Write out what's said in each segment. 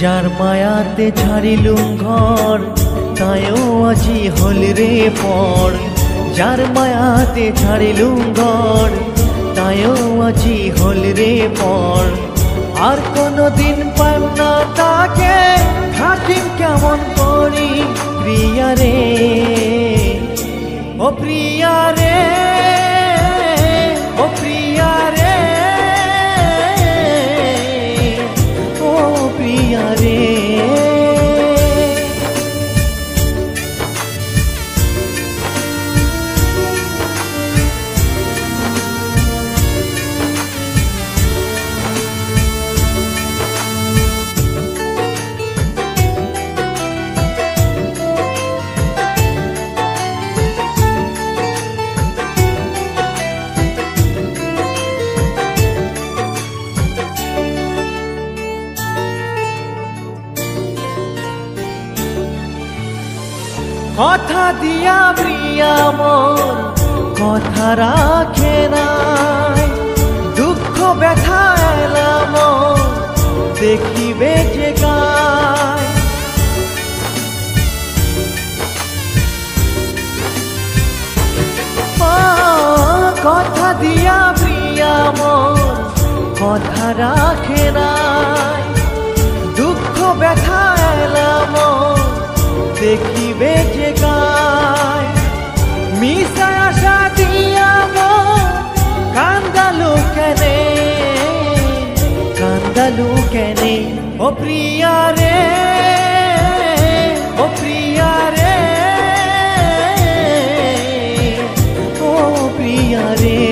যার মায়াতে ছাড়িলুম ঘর তাইও আজি হল রে পর। যার মায়াতে ছাড়িলুম ঘর তাইও আজি হল রে পর। আর কোনদিন পাইম না তাকে, থাকিম কেমন করি প্রিয়া রে, ও প্রিয়া রে, ও প্রিয়া রে, ও প্রিয়া রে। কথা দিয়া প্রিয়া মোর কথা রাখে নাই, দুঃখ ব্যথা এলাম দেখিবে যে গায়। কথা দিয়া প্রিয়া মোর কথা রাখে নাই, দুঃখ ব্যথা এলাম দেখিবে যে গায়। মিশা আশা দিয়া কান্দালু কেনে, কান্দালু কেনে, ও প্রিয়া রে, ও প্রিয়া রে, ও প্রিয়া রে।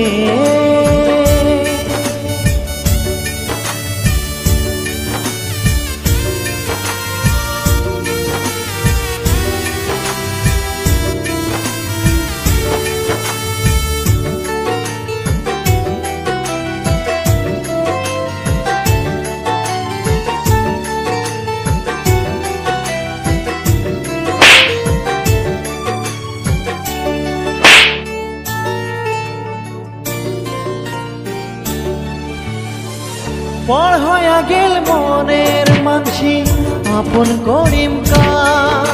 পর হইয়া গেল মনের মানসি আপন করিম কার,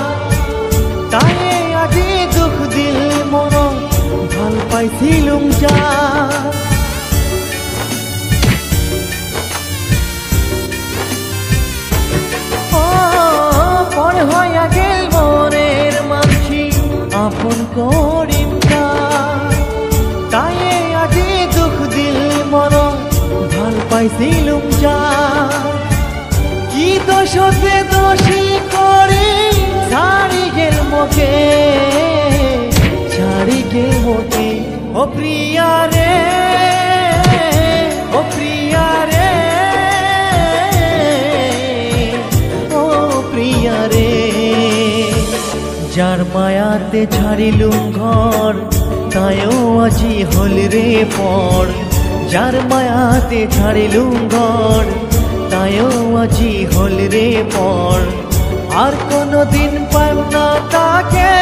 তাই আজি দুঃখ দিল মন ভাল পাইছিলুম যা। পর হইয়া গেল মনের মানসি আপন করিম কার, তাই আজি দুঃখ দিল মন ভাল পাইছিলুম যা। কি দোষতে দোষী করে ছাড়ি গেল মোকে, ছাড়ি গেল মোকে, ও প্রিয়া রে, ও প্রিয়া রে, ও প্রিয়া রে। যার মায়াতে ছাড়িলুম ঘর তাইও আজি হল রে পর। যার মায়াতে ছাড়িলুম ঘর তাইও আজি হল রে পর। আর কোনদিন পাইম না তাকে,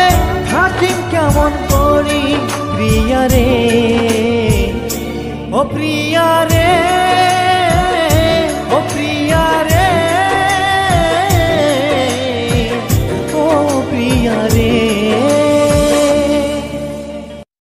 থাকিম কেমন করি প্রিয়া রে, ও প্রিয়া রে।